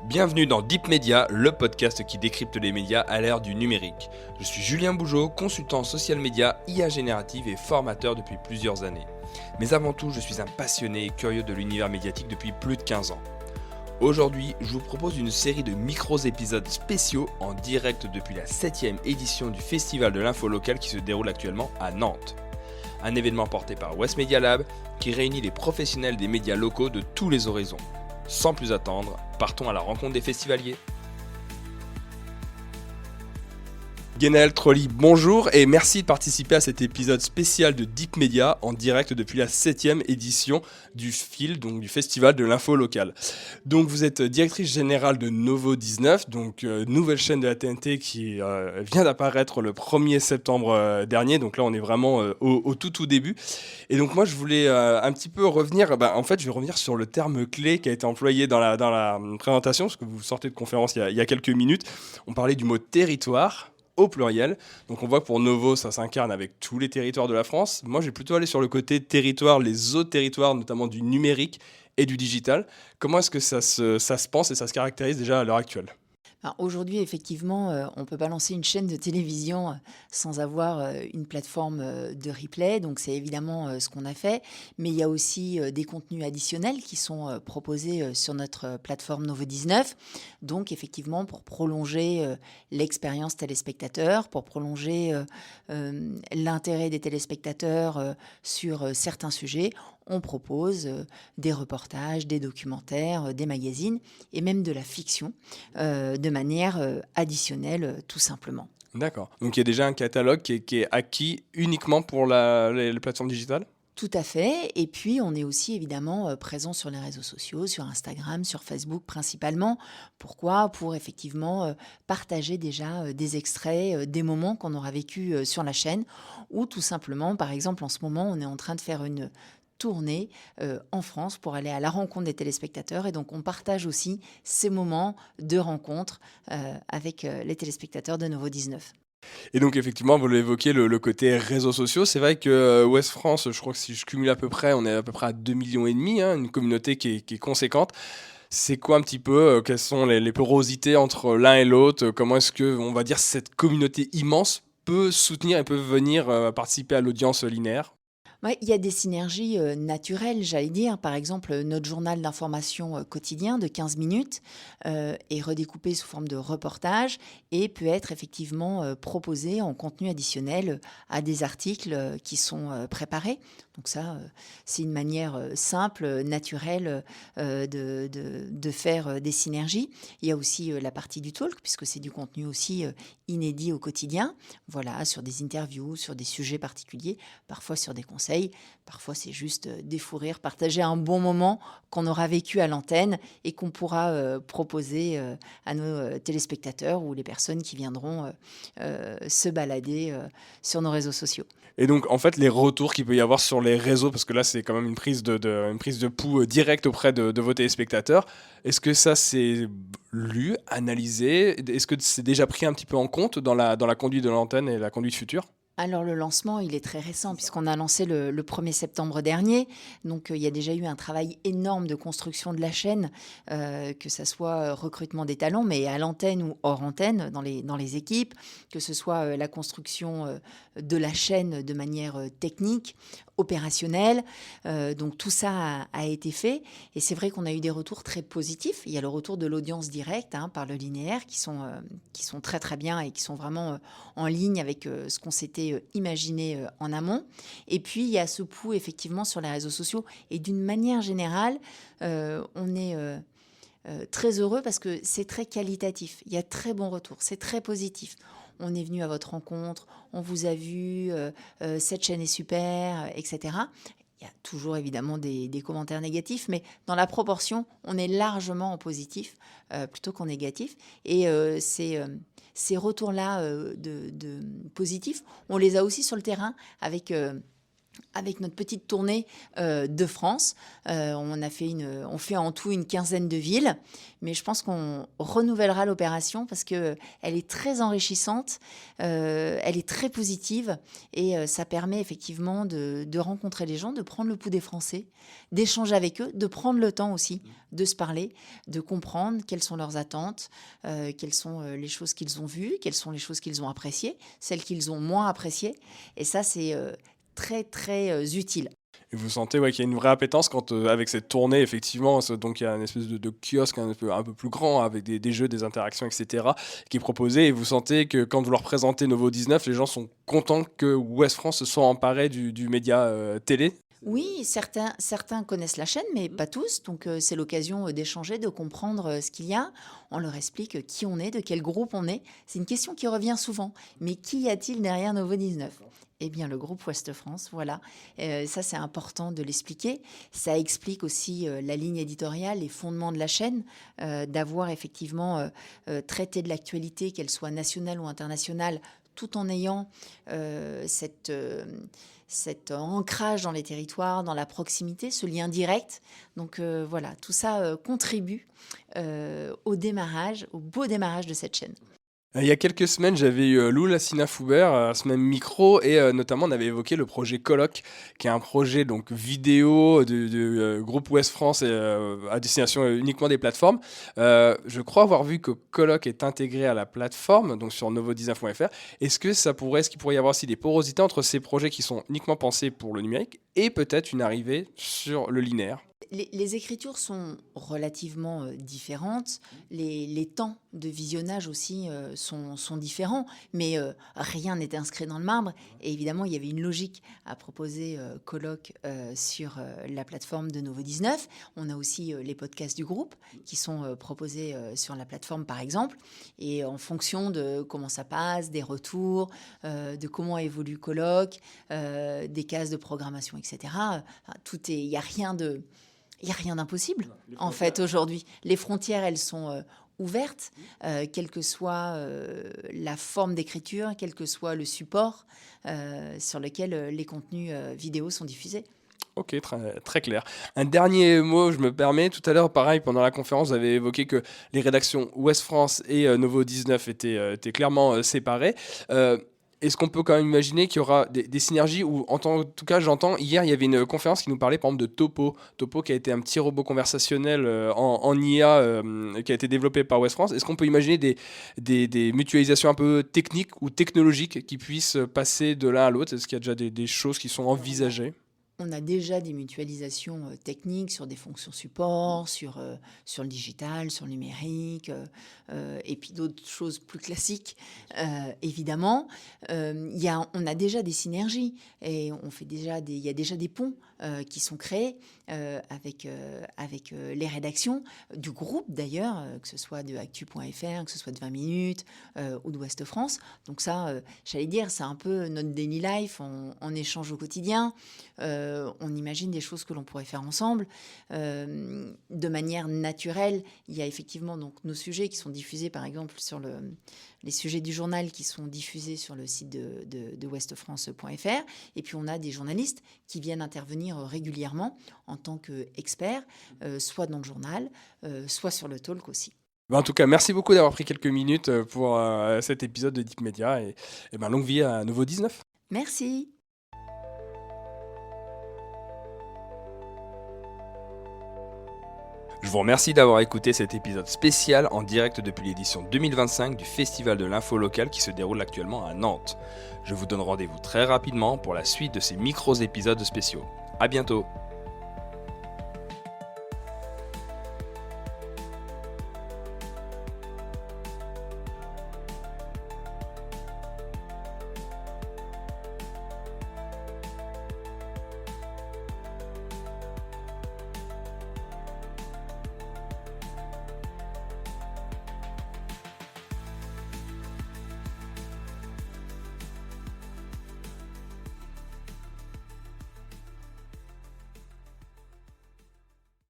Bienvenue dans Deep Media, le podcast qui décrypte les médias à l'ère du numérique. Je suis Julien Bougeot, consultant social media, IA générative et formateur depuis plusieurs années. Mais avant tout, je suis un passionné et curieux de l'univers médiatique depuis plus de 15 ans. Aujourd'hui, je vous propose une série de micro-épisodes spéciaux en direct depuis la 7e édition du Festival de l'info locale qui se déroule actuellement à Nantes. Un événement porté par West Media Lab qui réunit les professionnels des médias locaux de tous les horizons. Sans plus attendre, partons à la rencontre des festivaliers. Guénel Trolli, bonjour et merci de participer à cet épisode spécial de Deep Media en direct depuis la 7e édition du FIL, donc du Festival de l'info locale. Donc vous êtes directrice générale de Novo 19, donc nouvelle chaîne de la TNT qui vient d'apparaître le 1er septembre dernier, donc là on est vraiment au tout début. Et donc moi je voulais un petit peu revenir, en fait je vais revenir sur le terme clé qui a été employé dans la présentation, parce que vous sortez de conférence il y a quelques minutes, on parlait du mot territoire au pluriel. Donc on voit que pour Novo, ça s'incarne avec tous les territoires de la France. Moi, j'ai plutôt allé sur le côté territoire, les autres territoires, notamment du numérique et du digital. Comment est-ce que ça se pense et ça se caractérise déjà à l'heure actuelle ? Aujourd'hui, effectivement, on ne peut pas lancer une chaîne de télévision sans avoir une plateforme de replay. Donc, c'est évidemment ce qu'on a fait. Mais il y a aussi des contenus additionnels qui sont proposés sur notre plateforme Novo 19. Donc, effectivement, pour prolonger l'expérience téléspectateur, pour prolonger l'intérêt des téléspectateurs sur certains sujets, on propose des reportages, des documentaires, des magazines et même de la fiction de manière additionnelle, tout simplement. D'accord. Donc il y a déjà un catalogue qui est acquis uniquement pour les plateformes digitales ? Tout à fait. Et puis, on est aussi évidemment présent sur les réseaux sociaux, sur Instagram, sur Facebook principalement. Pourquoi ? Pour effectivement partager déjà des extraits, des moments qu'on aura vécus sur la chaîne. Ou tout simplement, par exemple, en ce moment, on est en train de faire une tournée en France pour aller à la rencontre des téléspectateurs. Et donc, on partage aussi ces moments de rencontre avec les téléspectateurs de Novo 19. Et donc effectivement, vous l'évoquez, le côté réseaux sociaux. C'est vrai que Ouest France, je crois que si je cumule à peu près, on est à peu près à 2,5 millions, une communauté qui est conséquente. C'est quoi un petit peu, quelles sont les porosités entre l'un et l'autre ? Comment est-ce que, on va dire, cette communauté immense peut soutenir et peut venir participer à l'audience linéaire ? Ouais, il y a des synergies naturelles, j'allais dire. Par exemple, notre journal d'information quotidien de 15 minutes est redécoupé sous forme de reportage et peut être effectivement proposé en contenu additionnel à des articles qui sont préparés. Donc ça, c'est une manière simple, naturelle de faire des synergies. Il y a aussi la partie du talk, puisque c'est du contenu aussi inédit au quotidien. Voilà, sur des interviews, sur des sujets particuliers, parfois sur des conseils, parfois c'est juste des fous rires, partager un bon moment qu'on aura vécu à l'antenne et qu'on pourra proposer à nos téléspectateurs ou les personnes qui viendront se balader sur nos réseaux sociaux. Et donc, en fait, les retours qu'il peut y avoir sur les réseaux, parce que là, c'est quand même une prise de pouls directe auprès de vos téléspectateurs. Est-ce que ça, c'est lu, analysé ? Est-ce que c'est déjà pris un petit peu en compte dans la conduite de l'antenne et la conduite future ? Alors le lancement, il est très récent puisqu'on a lancé le 1er septembre dernier. Donc il y a déjà eu un travail énorme de construction de la chaîne, que ce soit recrutement des talents, mais à l'antenne ou hors antenne, dans les équipes, que ce soit la construction de la chaîne de manière technique, opérationnelle. Donc tout ça a été fait. Et c'est vrai qu'on a eu des retours très positifs. Il y a le retour de l'audience directe par le linéaire qui sont très très bien et qui sont vraiment en ligne avec ce qu'on s'était imaginé en amont. Et puis, il y a ce pouls, effectivement, sur les réseaux sociaux. Et d'une manière générale, on est très heureux parce que c'est très qualitatif. Il y a très bons retours. C'est très positif. On est venu à votre rencontre, on vous a vu, cette chaîne est super, etc. Il y a toujours évidemment des commentaires négatifs, mais dans la proportion, on est largement en positif plutôt qu'en négatif. Et ces retours-là de positifs, on les a aussi sur le terrain avec avec notre petite tournée de France. On fait en tout une quinzaine de villes, mais je pense qu'on renouvellera l'opération parce qu'elle est très enrichissante, elle est très positive et ça permet effectivement de rencontrer les gens, de prendre le pouls des Français, d'échanger avec eux, de prendre le temps aussi de se parler, de comprendre quelles sont leurs attentes, quelles sont les choses qu'ils ont vues, quelles sont les choses qu'ils ont appréciées, celles qu'ils ont moins appréciées. Et ça, c'est très, très utile. Et vous sentez qu'il y a une vraie appétence quand, avec cette tournée, effectivement, donc il y a une espèce de kiosque un peu plus grand avec des jeux, des interactions, etc. qui est proposé. Et vous sentez que quand vous leur présentez Novo 19, les gens sont contents que Ouest France se soit emparé du média télé. Oui, certains connaissent la chaîne, mais pas tous. Donc, c'est l'occasion d'échanger, de comprendre ce qu'il y a. On leur explique qui on est, de quel groupe on est. C'est une question qui revient souvent. Mais qui y a-t-il derrière Novo 19 ? Eh bien, le groupe Ouest France, voilà. Ça, c'est important de l'expliquer. Ça explique aussi la ligne éditoriale, les fondements de la chaîne, d'avoir effectivement traité de l'actualité, qu'elle soit nationale ou internationale, tout en ayant cet ancrage dans les territoires, dans la proximité, ce lien direct. Donc voilà, tout ça contribue au beau démarrage de cette chaîne. Il y a quelques semaines, j'avais eu Lou Lassina-Foubert à ce même micro et notamment on avait évoqué le projet Colloque, qui est un projet donc vidéo de groupe Ouest France à destination uniquement des plateformes. Je crois avoir vu que Colloque est intégré à la plateforme, donc sur novo19.fr. Est-ce qu'il pourrait y avoir aussi des porosités entre ces projets qui sont uniquement pensés pour le numérique et peut-être une arrivée sur le linéaire ? Les écritures sont relativement différentes, les temps de visionnage aussi sont différents, mais rien n'est inscrit dans le marbre. Et évidemment, il y avait une logique à proposer Colloque sur la plateforme de Novo 19. On a aussi les podcasts du groupe qui sont proposés sur la plateforme, par exemple. Et en fonction de comment ça passe, des retours, de comment évolue Colloque, des cases de programmation, etc. Il n'y a rien d'impossible, en fait, aujourd'hui. Les frontières, elles sont ouvertes, quelle que soit la forme d'écriture, quel que soit le support sur lequel les contenus vidéo sont diffusés. Ok, très, très clair. Un dernier mot, je me permets. Tout à l'heure, pareil, pendant la conférence, vous avez évoqué que les rédactions Ouest France et Novo 19 étaient clairement séparées. Est-ce qu'on peut quand même imaginer qu'il y aura des synergies ou en tout cas, j'entends, hier, il y avait une conférence qui nous parlait par exemple de Topo. Topo qui a été un petit robot conversationnel en IA qui a été développé par Ouest France. Est-ce qu'on peut imaginer des mutualisations un peu techniques ou technologiques qui puissent passer de l'un à l'autre ? Est-ce qu'il y a déjà des choses qui sont envisagées ? On a déjà des mutualisations techniques sur des fonctions support, sur le digital, sur le numérique, et puis d'autres choses plus classiques, évidemment. On a déjà des synergies et il y a déjà des ponts qui sont créés avec les rédactions du groupe d'ailleurs, que ce soit de Actu.fr, que ce soit de 20 minutes ou d'Ouest France. Donc ça, j'allais dire, c'est un peu notre daily life, on échange au quotidien. On imagine des choses que l'on pourrait faire ensemble. De manière naturelle, il y a effectivement donc, nos sujets qui sont diffusés, par exemple, sur les sujets du journal qui sont diffusés sur le site de ouestfrance.fr. Et puis, on a des journalistes qui viennent intervenir régulièrement en tant qu'experts, soit dans le journal, soit sur le talk aussi. En tout cas, merci beaucoup d'avoir pris quelques minutes pour cet épisode de Deep Media et longue vie à Novo 19. Merci. Je vous remercie d'avoir écouté cet épisode spécial en direct depuis l'édition 2025 du Festival de l'info locale qui se déroule actuellement à Nantes. Je vous donne rendez-vous très rapidement pour la suite de ces micro-épisodes spéciaux. À bientôt.